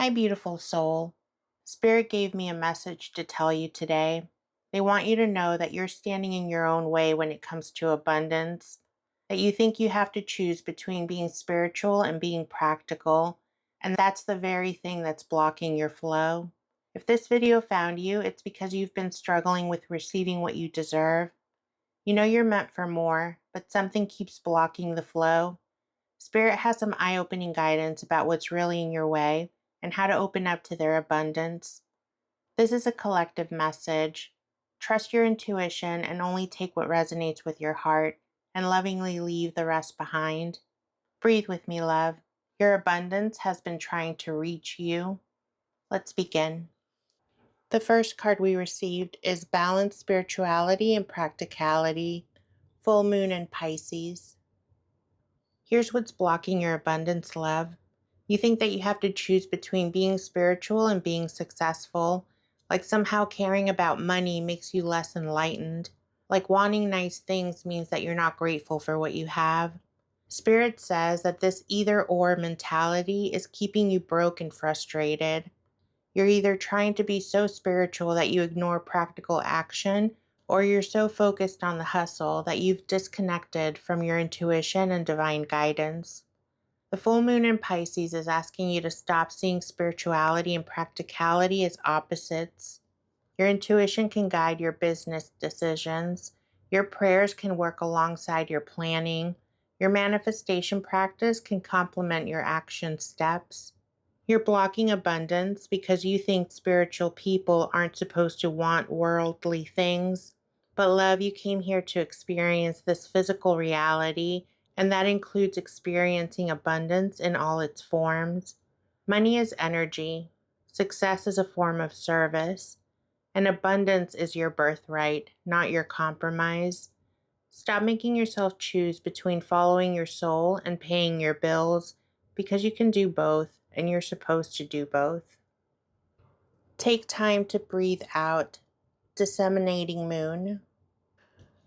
Hi, beautiful soul. Spirit gave me a message to tell you today. They want you to know that you're standing in your own way when it comes to abundance, that you think you have to choose between being spiritual and being practical, and that's the very thing that's blocking your flow. If this video found you, it's because you've been struggling with receiving what you deserve. You know you're meant for more, but something keeps blocking the flow. Spirit has some eye opening guidance about what's really in your way and how to open up to their abundance. This is a collective message. Trust your intuition and only take what resonates with your heart and lovingly leave the rest behind. Breathe with me, love. Your abundance has been trying to reach you. Let's begin. The first card we received is Balanced Spirituality and Practicality, Full Moon in Pisces. Here's what's blocking your abundance, love. You think that you have to choose between being spiritual and being successful, like somehow caring about money makes you less enlightened, like wanting nice things means that you're not grateful for what you have. Spirit says that this either or mentality is keeping you broke and frustrated. You're either trying to be so spiritual that you ignore practical action, or you're so focused on the hustle that you've disconnected from your intuition and divine guidance. The full moon in Pisces is asking you to stop seeing spirituality and practicality as opposites. Your intuition can guide your business decisions. Your prayers can work alongside your planning. Your manifestation practice can complement your action steps. You're blocking abundance because you think spiritual people aren't supposed to want worldly things. But love, you came here to experience this physical reality, and that includes experiencing abundance in all its forms. Money is energy. Success is a form of service. And abundance is your birthright, not your compromise. Stop making yourself choose between following your soul and paying your bills, because you can do both and you're supposed to do both. Take time to breathe out. Disseminating moon.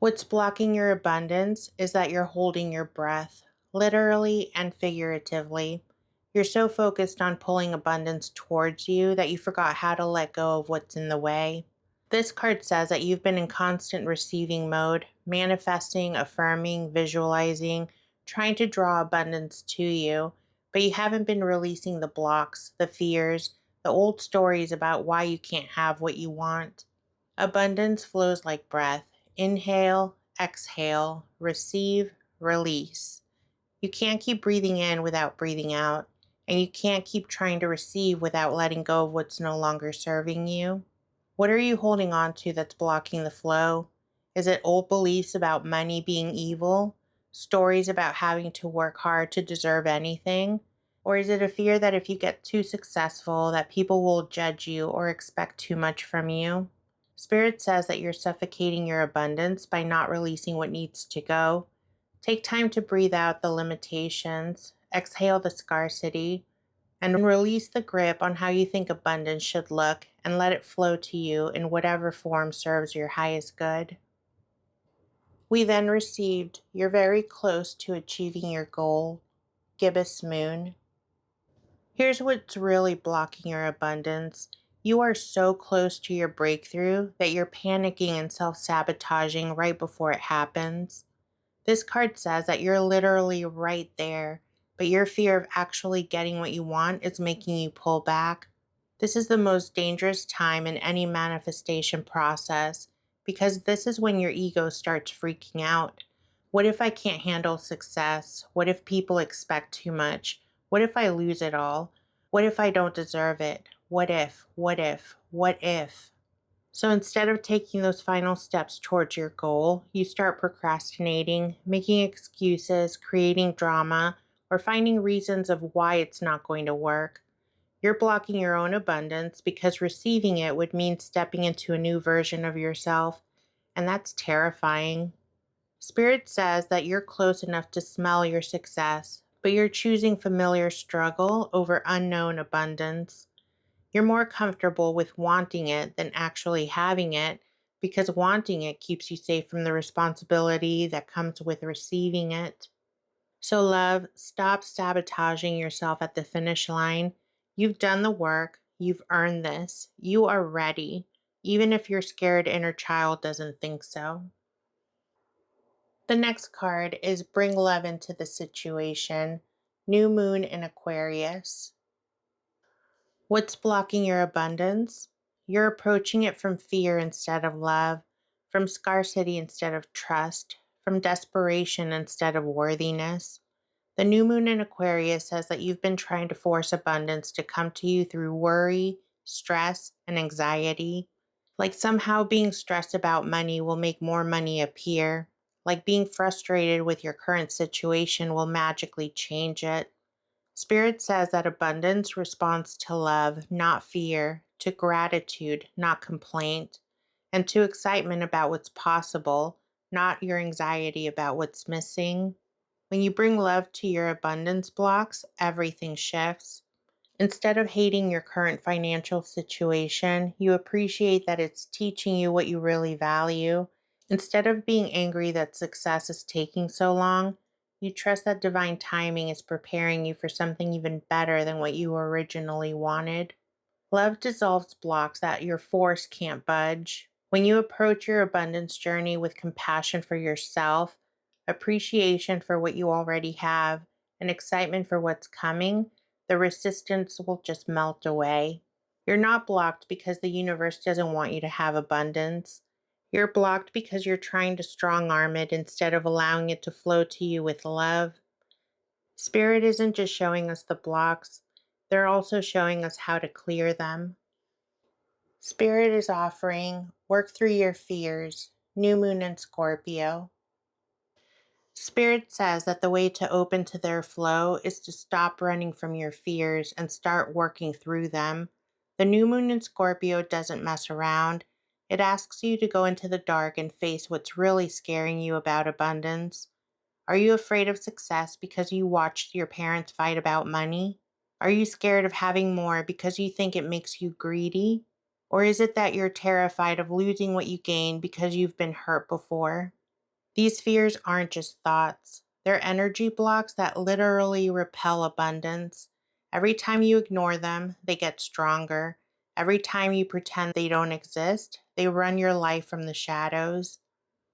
What's blocking your abundance is that you're holding your breath, literally and figuratively. You're so focused on pulling abundance towards you that you forgot how to let go of what's in the way. This card says that you've been in constant receiving mode, manifesting, affirming, visualizing, trying to draw abundance to you, but you haven't been releasing the blocks, the fears, the old stories about why you can't have what you want. Abundance flows like breath. Inhale, exhale, receive, release. You can't keep breathing in without breathing out, and you can't keep trying to receive without letting go of what's no longer serving you. What are you holding on to that's blocking the flow? Is it old beliefs about money being evil? Stories about having to work hard to deserve anything? Or is it a fear that if you get too successful, that people will judge you or expect too much from you? Spirit says that you're suffocating your abundance by not releasing what needs to go. Take time to breathe out the limitations, exhale the scarcity, and release the grip on how you think abundance should look, and let it flow to you in whatever form serves your highest good. We then received, you're very close to achieving your goal, gibbous moon. Here's what's really blocking your abundance. You are so close to your breakthrough that you're panicking and self-sabotaging right before it happens. This card says that you're literally right there, but your fear of actually getting what you want is making you pull back. This is the most dangerous time in any manifestation process, because this is when your ego starts freaking out. What if I can't handle success? What if people expect too much? What if I lose it all? What if I don't deserve it? What if, what if, what if? So instead of taking those final steps towards your goal, you start procrastinating, making excuses, creating drama, or finding reasons of why it's not going to work. You're blocking your own abundance because receiving it would mean stepping into a new version of yourself, and that's terrifying. Spirit says that you're close enough to smell your success, but you're choosing familiar struggle over unknown abundance. You're more comfortable with wanting it than actually having it, because wanting it keeps you safe from the responsibility that comes with receiving it. So, love, stop sabotaging yourself at the finish line. You've done the work. You've earned this. You are ready, even if your scared inner child doesn't think so. The next card is Bring Love into the Situation, New Moon in Aquarius. What's blocking your abundance? You're approaching it from fear instead of love, from scarcity instead of trust, from desperation instead of worthiness. The new moon in Aquarius says that you've been trying to force abundance to come to you through worry, stress, and anxiety. Like somehow being stressed about money will make more money appear. Like being frustrated with your current situation will magically change it. Spirit says that abundance responds to love, not fear, to gratitude, not complaint, and to excitement about what's possible, not your anxiety about what's missing. When you bring love to your abundance blocks, everything shifts. Instead of hating your current financial situation, you appreciate that it's teaching you what you really value. Instead of being angry that success is taking so long, you trust that divine timing is preparing you for something even better than what you originally wanted. Love dissolves blocks that your force can't budge. When you approach your abundance journey with compassion for yourself, appreciation for what you already have, and excitement for what's coming, the resistance will just melt away. You're not blocked because the universe doesn't want you to have abundance. You're blocked because you're trying to strong arm it instead of allowing it to flow to you with love. Spirit isn't just showing us the blocks, they're also showing us how to clear them. Spirit is offering Work Through Your Fears, New Moon in Scorpio. Spirit says that the way to open to their flow is to stop running from your fears and start working through them. The new moon in Scorpio doesn't mess around. It asks you to go into the dark and face what's really scaring you about abundance. Are you afraid of success because you watched your parents fight about money? Are you scared of having more because you think it makes you greedy? Or is it that you're terrified of losing what you gain because you've been hurt before? These fears aren't just thoughts, they're energy blocks that literally repel abundance. Every time you ignore them, they get stronger. Every time you pretend they don't exist, they run your life from the shadows.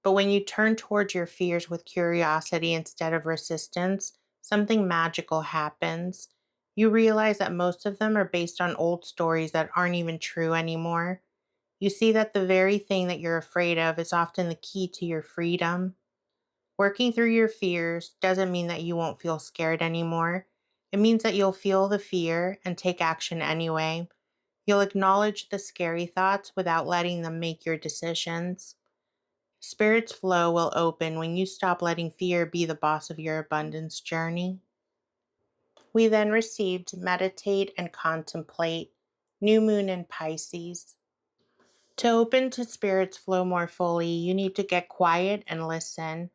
But when you turn towards your fears with curiosity instead of resistance, something magical happens. You realize that most of them are based on old stories that aren't even true anymore. You see that the very thing that you're afraid of is often the key to your freedom. Working through your fears doesn't mean that you won't feel scared anymore. It means that you'll feel the fear and take action anyway. You'll acknowledge the scary thoughts without letting them make your decisions. Spirit's flow will open when you stop letting fear be the boss of your abundance journey. We then received Meditate and Contemplate, New Moon in Pisces. To open to Spirit's flow more fully, you need to get quiet and listen.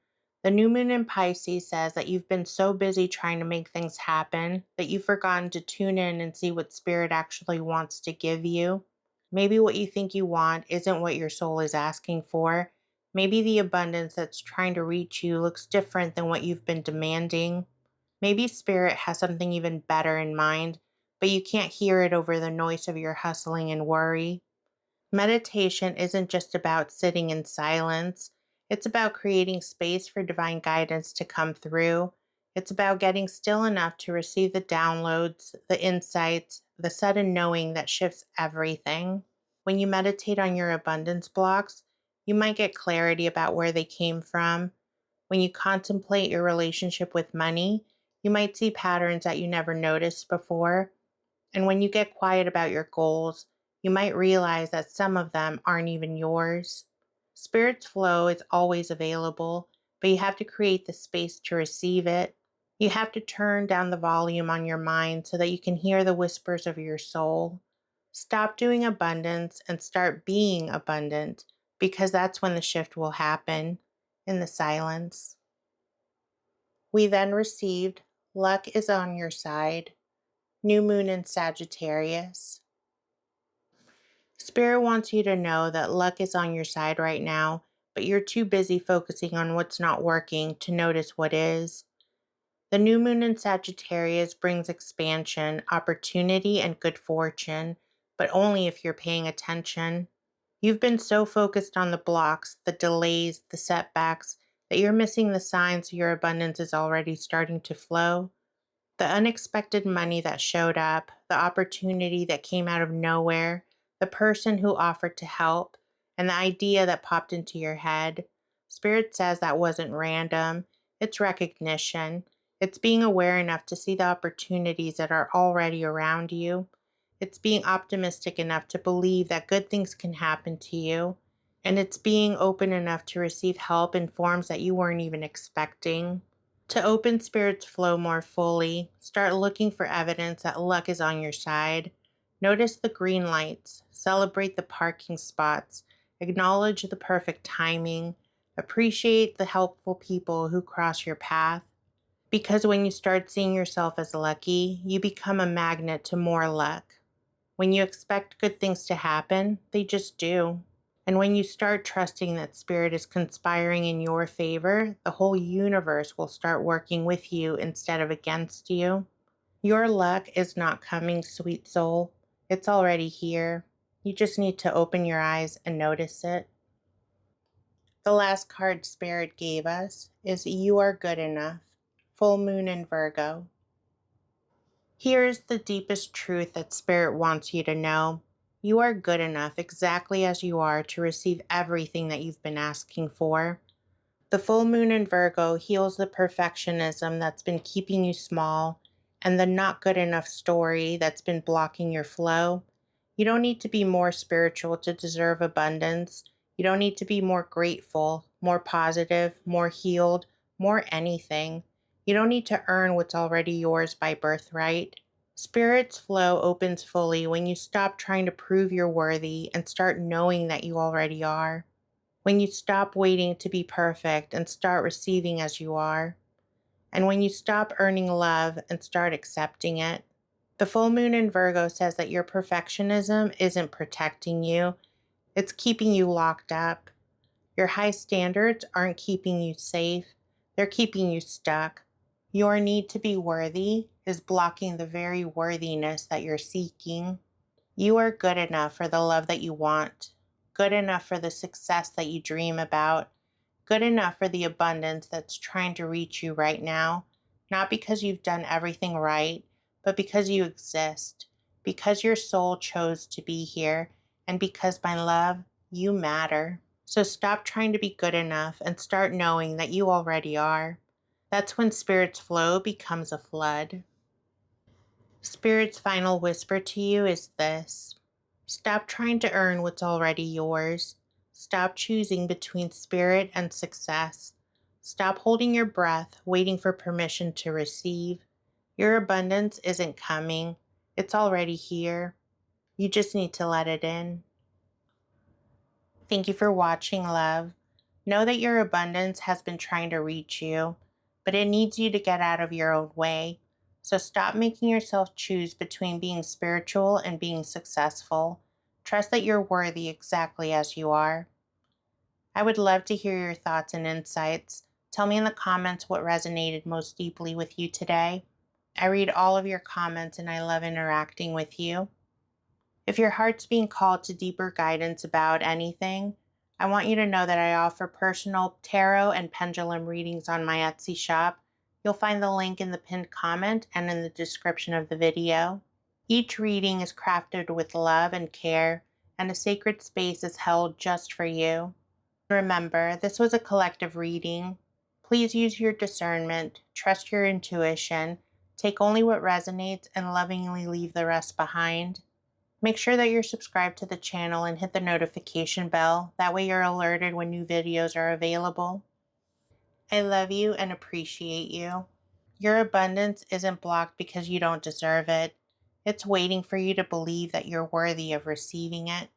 The new moon in Pisces says that you've been so busy trying to make things happen that you've forgotten to tune in and see what Spirit actually wants to give you. Maybe what you think you want isn't what your soul is asking for. Maybe the abundance that's trying to reach you looks different than what you've been demanding. Maybe Spirit has something even better in mind, but you can't hear it over the noise of your hustling and worry. Meditation isn't just about sitting in silence. It's about creating space for divine guidance to come through. It's about getting still enough to receive the downloads, the insights, the sudden knowing that shifts everything. When you meditate on your abundance blocks, you might get clarity about where they came from. When you contemplate your relationship with money, you might see patterns that you never noticed before. And when you get quiet about your goals, you might realize that some of them aren't even yours. Spirit's flow is always available, but you have to create the space to receive it. You have to turn down the volume on your mind so that you can hear the whispers of your soul. Stop doing abundance and start being abundant, because that's when the shift will happen, in the silence. We then received Luck is on Your Side, New Moon in Sagittarius. Spirit wants you to know that luck is on your side right now, but you're too busy focusing on what's not working to notice what is. The new moon in Sagittarius brings expansion, opportunity, and good fortune, but only if you're paying attention. You've been so focused on the blocks, the delays, the setbacks, that you're missing the signs your abundance is already starting to flow. The unexpected money that showed up, the opportunity that came out of nowhere, the person who offered to help, and the idea that popped into your head. Spirit says that wasn't random. It's recognition. It's being aware enough to see the opportunities that are already around you. It's being optimistic enough to believe that good things can happen to you. And it's being open enough to receive help in forms that you weren't even expecting. To open Spirit's flow more fully, start looking for evidence that luck is on your side. Notice the green lights, celebrate the parking spots, acknowledge the perfect timing, appreciate the helpful people who cross your path. Because when you start seeing yourself as lucky, you become a magnet to more luck. When you expect good things to happen, they just do. And when you start trusting that Spirit is conspiring in your favor, the whole universe will start working with you instead of against you. Your luck is not coming, sweet soul. It's already here. You just need to open your eyes and notice it. The last card Spirit gave us is You Are Good Enough, full moon in Virgo. Here is the deepest truth that Spirit wants you to know. You are good enough exactly as you are to receive everything that you've been asking for. The full moon in Virgo heals the perfectionism that's been keeping you small and the not good enough story that's been blocking your flow. You don't need to be more spiritual to deserve abundance. You don't need to be more grateful, more positive, more healed, more anything. You don't need to earn what's already yours by birthright. Spirit's flow opens fully when you stop trying to prove you're worthy and start knowing that you already are. When you stop waiting to be perfect and start receiving as you are. And when you stop earning love and start accepting it. The full moon in Virgo says that your perfectionism isn't protecting you, it's keeping you locked up. Your high standards aren't keeping you safe, they're keeping you stuck. Your need to be worthy is blocking the very worthiness that you're seeking. You are good enough for the love that you want, good enough for the success that you dream about, good enough for the abundance that's trying to reach you right now, not because you've done everything right, but because you exist, because your soul chose to be here, and because, my love, you matter. So stop trying to be good enough and start knowing that you already are. That's when Spirit's flow becomes a flood. Spirit's final whisper to you is this: stop trying to earn what's already yours. Stop choosing between spirit and success. Stop holding your breath, waiting for permission to receive. Your abundance isn't coming, it's already here. You just need to let it in. Thank you for watching, love. Know that your abundance has been trying to reach you, but it needs you to get out of your own way. So stop making yourself choose between being spiritual and being successful. Trust that you're worthy exactly as you are. I would love to hear your thoughts and insights. Tell me in the comments what resonated most deeply with you today. I read all of your comments and I love interacting with you. If your heart's being called to deeper guidance about anything, I want you to know that I offer personal tarot and pendulum readings on my Etsy shop. You'll find the link in the pinned comment and in the description of the video. Each reading is crafted with love and care, and a sacred space is held just for you. Remember, this was a collective reading. Please use your discernment, trust your intuition, take only what resonates, and lovingly leave the rest behind. Make sure that you're subscribed to the channel and hit the notification bell. That way you're alerted when new videos are available. I love you and appreciate you. Your abundance isn't blocked because you don't deserve it. It's waiting for you to believe that you're worthy of receiving it.